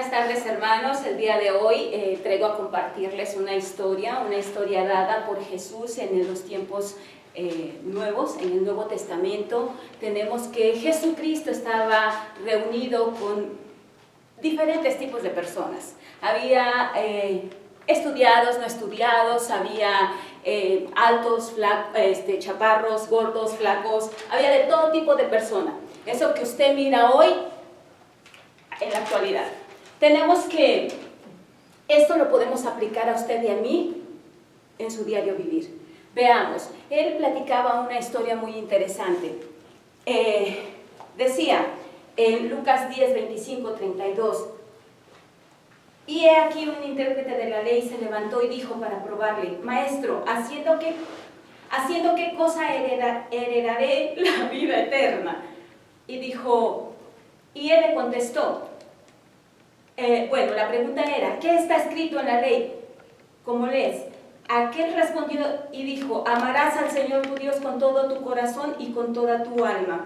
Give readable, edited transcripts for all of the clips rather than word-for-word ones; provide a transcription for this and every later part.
Buenas tardes, hermanos. El día de hoy traigo a compartirles una historia dada por Jesús en los tiempos nuevos, en el Nuevo Testamento. Tenemos que Jesucristo estaba reunido con diferentes tipos de personas. Había estudiados, no estudiados, había altos, chaparros, gordos, flacos, había de todo tipo de personas. Eso que usted mira hoy, en la actualidad. Tenemos que, esto lo podemos aplicar a usted y a mí en su diario vivir. Veamos, él platicaba una historia muy interesante. Decía en Lucas 10, 25, 32, y he aquí un intérprete de la ley se levantó y dijo para probarle: Maestro, ¿haciendo qué cosa heredaré la vida eterna? Y él le contestó, la pregunta era, ¿qué está escrito en la ley? ¿Cómo lees? Aquel respondió y dijo: amarás al Señor tu Dios con todo tu corazón y con toda tu alma.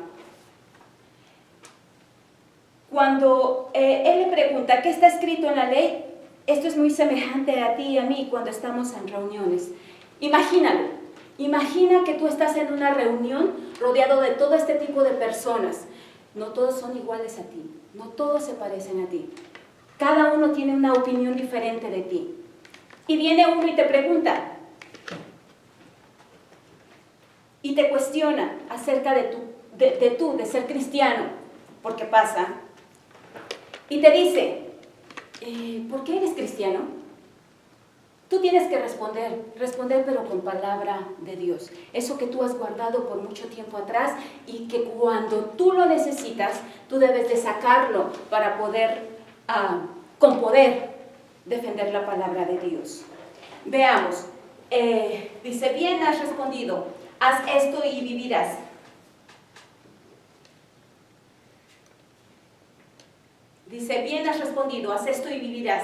Cuando él le pregunta, ¿qué está escrito en la ley? Esto es muy semejante a ti y a mí cuando estamos en reuniones. Imagínalo. Imagina que tú estás en una reunión rodeado de todo este tipo de personas. No todos son iguales a ti. No todos se parecen a ti. Cada uno tiene una opinión diferente de ti. Y viene uno y te pregunta, y te cuestiona acerca de ser cristiano, porque pasa, y te dice, ¿por qué eres cristiano? Tú tienes que responder pero con palabra de Dios. Eso que tú has guardado por mucho tiempo atrás y que cuando tú lo necesitas, tú debes de sacarlo para poder, con poder, defender la palabra de Dios. Veamos, dice, bien has respondido, haz esto y vivirás. Dice, bien has respondido, haz esto y vivirás.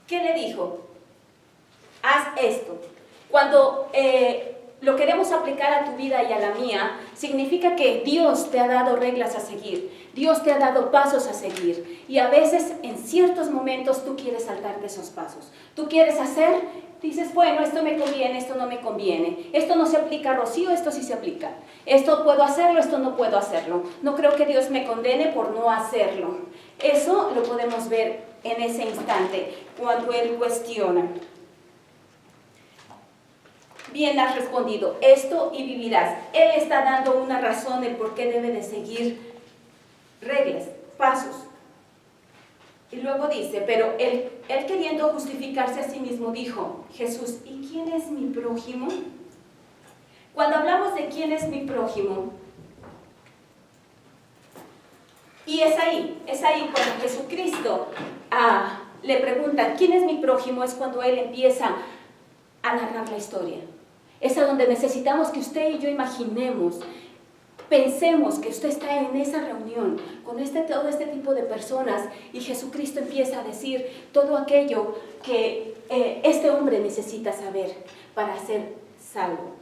¿Qué le dijo? Haz esto. Cuando lo queremos aplicar a tu vida y a la mía, significa que Dios te ha dado reglas a seguir, Dios te ha dado pasos a seguir, y a veces en ciertos momentos tú quieres saltarte esos pasos. Tú quieres hacer, dices, bueno, esto me conviene, esto no me conviene, esto no se aplica a Rocío, esto sí se aplica, esto puedo hacerlo, esto no puedo hacerlo, no creo que Dios me condene por no hacerlo. Eso lo podemos ver en ese instante, cuando Él cuestiona. Bien has respondido, esto y vivirás. Él está dando una razón del por qué debe de seguir reglas, pasos. Y luego dice, pero él queriendo justificarse a sí mismo dijo, Jesús, ¿y quién es mi prójimo? Cuando hablamos de quién es mi prójimo, y es ahí cuando Jesucristo le pregunta, ¿quién es mi prójimo? Es cuando Él empieza a narrar la historia. Es a donde necesitamos que usted y yo imaginemos, pensemos que usted está en esa reunión con todo este tipo de personas y Jesucristo empieza a decir todo aquello que este hombre necesita saber para ser salvo.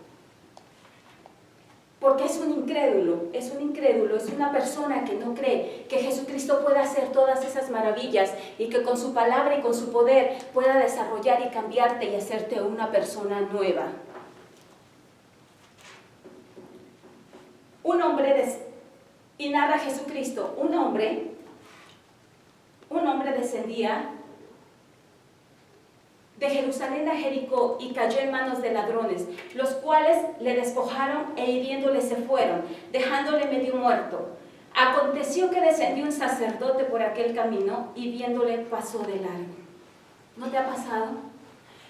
Porque es un incrédulo, es una persona que no cree que Jesucristo pueda hacer todas esas maravillas y que con su palabra y con su poder pueda desarrollar y cambiarte y hacerte una persona nueva. Y narra Jesucristo, un hombre descendía de Jerusalén a Jericó y cayó en manos de ladrones, los cuales le despojaron e hiriéndole se fueron, dejándole medio muerto. Aconteció que descendió un sacerdote por aquel camino y viéndole pasó de largo. ¿No te ha pasado?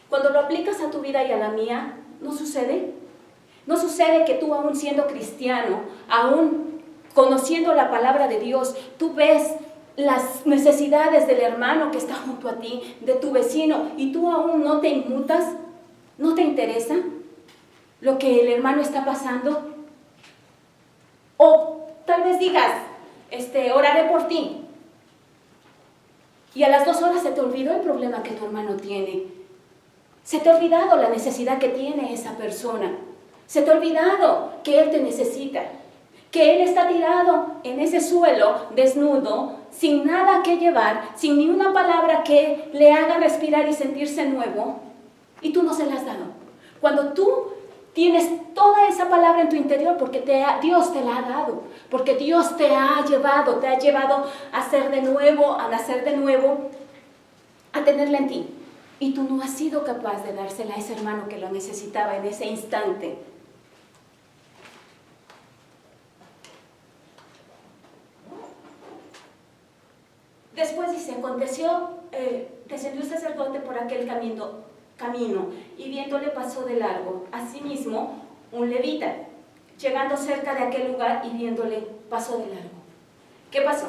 Cuando lo aplicas a tu vida y a la mía, ¿no sucede? ¿No sucede que tú, aún siendo cristiano, aún conociendo la palabra de Dios, tú ves las necesidades del hermano que está junto a ti, de tu vecino, y tú aún no te inmutas? ¿No te interesa lo que el hermano está pasando? O tal vez digas, oraré por ti, y a las 2 horas se te olvidó el problema que tu hermano tiene. Se te ha olvidado la necesidad que tiene esa persona. Se te ha olvidado que él te necesita. que él está tirado en ese suelo, desnudo, sin nada que llevar, sin ni una palabra que le haga respirar y sentirse nuevo, y tú no se la has dado. Cuando tú tienes toda esa palabra en tu interior, porque Dios te la ha dado, porque Dios te ha llevado a ser de nuevo, a nacer de nuevo, a tenerla en ti. Y tú no has sido capaz de dársela a ese hermano que lo necesitaba en ese instante. Después dice, aconteció, descendió el sacerdote por aquel camino, y viéndole pasó de largo. Asimismo, un levita, llegando cerca de aquel lugar y viéndole pasó de largo. ¿Qué pasó?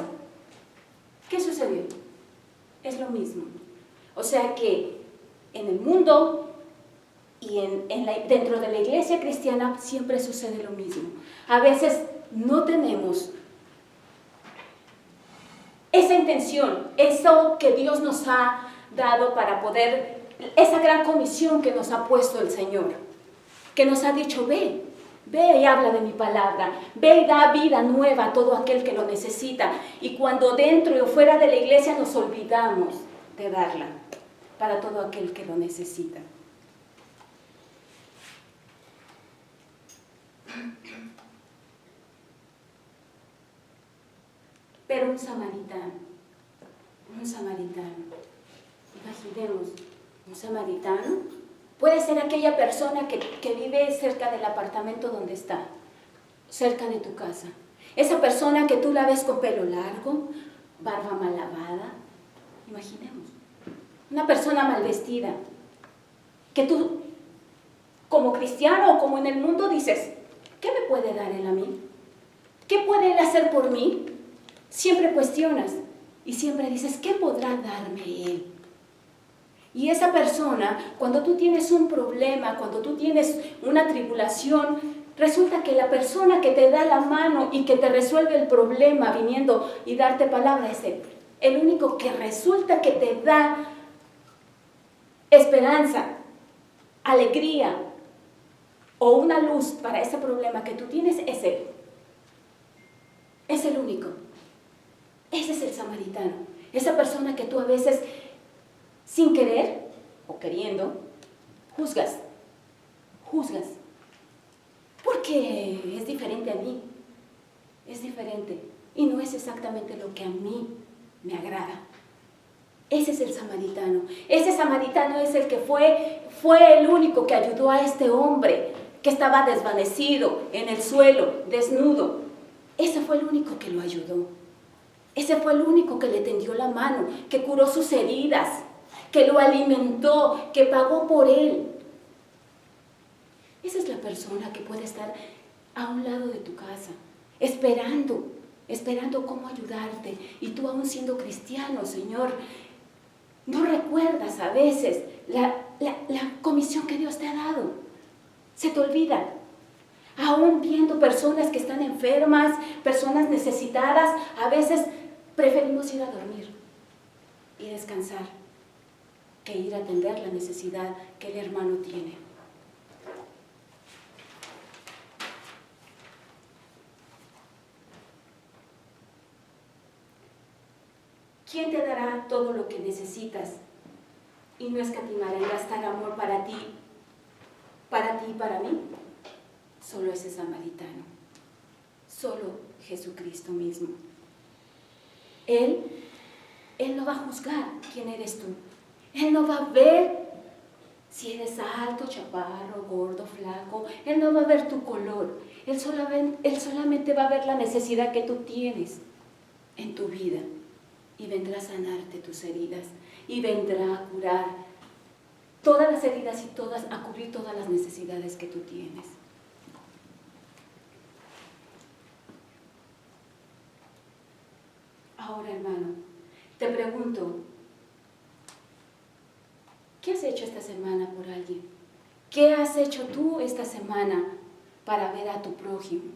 ¿Qué sucedió? Es lo mismo. O sea que en el mundo y dentro de la iglesia cristiana siempre sucede lo mismo. A veces no tenemos esa intención, eso que Dios nos ha dado para poder, esa gran comisión que nos ha puesto el Señor, que nos ha dicho, ve y habla de mi palabra, ve y da vida nueva a todo aquel que lo necesita. Y cuando dentro o fuera de la iglesia nos olvidamos de darla para todo aquel que lo necesita. Pero un samaritano, imaginemos, un samaritano puede ser aquella persona que vive cerca del apartamento donde está, cerca de tu casa. Esa persona que tú la ves con pelo largo, barba mal lavada, imaginemos. Una persona mal vestida, que tú, como cristiano o como en el mundo, dices, ¿qué me puede dar él a mí? ¿Qué puede él hacer por mí? Siempre cuestionas y siempre dices, ¿qué podrá darme él? Y esa persona, cuando tú tienes un problema, cuando tú tienes una tribulación, resulta que la persona que te da la mano y que te resuelve el problema viniendo y darte palabra es él. El único que resulta que te da esperanza, alegría o una luz para ese problema que tú tienes es él. Es el único. Ese es el samaritano. Esa persona que tú a veces, sin querer o queriendo, juzgas. Porque es diferente a mí. Es diferente. Y no es exactamente lo que a mí me agrada. Ese es el samaritano. Ese samaritano es el que fue el único que ayudó a este hombre que estaba desvanecido en el suelo, desnudo. Ese fue el único que lo ayudó. Ese fue el único que le tendió la mano, que curó sus heridas, que lo alimentó, que pagó por él. Esa es la persona que puede estar a un lado de tu casa, esperando cómo ayudarte. Y tú aún siendo cristiano, Señor, no recuerdas a veces la comisión que Dios te ha dado. Se te olvida. Aún viendo personas que están enfermas, personas necesitadas, a veces preferimos ir a dormir y descansar que ir a atender la necesidad que el hermano tiene. ¿Quién te dará todo lo que necesitas y no escatimará en gastar amor para ti y para mí? Solo ese samaritano, solo Jesucristo mismo. Él no va a juzgar quién eres tú. Él no va a ver si eres alto, chaparro, gordo, flaco. Él no va a ver tu color. Él solamente va a ver la necesidad que tú tienes en tu vida. Y vendrá a sanarte tus heridas. Y vendrá a curar todas las heridas y a cubrir todas las necesidades que tú tienes. Ahora, hermano, te pregunto, ¿qué has hecho esta semana por alguien? ¿Qué has hecho tú esta semana para ver a tu prójimo?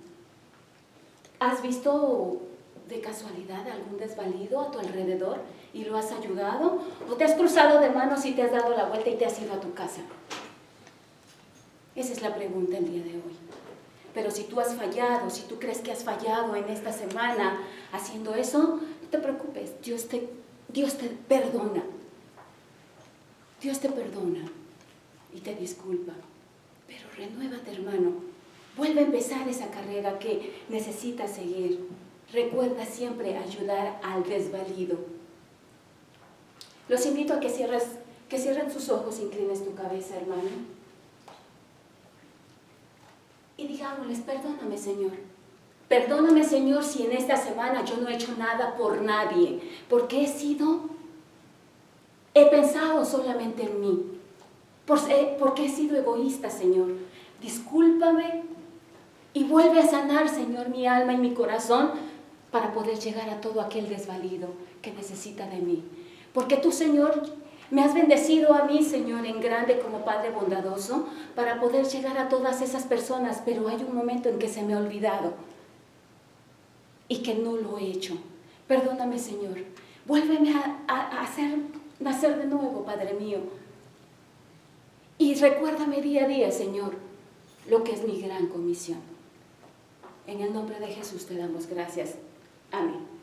¿Has visto de casualidad algún desvalido a tu alrededor y lo has ayudado? ¿O te has cruzado de manos y te has dado la vuelta y te has ido a tu casa? Esa es la pregunta el día de hoy. Pero si tú has fallado, si tú crees que has fallado en esta semana haciendo eso, no te preocupes, Dios te perdona. Dios te perdona y te disculpa. Pero renuévate, hermano. Vuelve a empezar esa carrera que necesitas seguir. Recuerda siempre ayudar al desvalido. Los invito a que cierren sus ojos, inclines tu cabeza, hermano. Y digámosles, perdóname, Señor. Perdóname, Señor, si en esta semana yo no he hecho nada por nadie, porque he pensado solamente en mí, porque he sido egoísta, Señor. Discúlpame y vuelve a sanar, Señor, mi alma y mi corazón para poder llegar a todo aquel desvalido que necesita de mí. Porque tú, Señor, me has bendecido a mí, Señor, en grande como Padre bondadoso, para poder llegar a todas esas personas, pero hay un momento en que se me ha olvidado y que no lo he hecho. Perdóname, Señor. Vuélveme a hacer nacer de nuevo, Padre mío. Y recuérdame día a día, Señor, lo que es mi gran comisión. En el nombre de Jesús te damos gracias. Amén.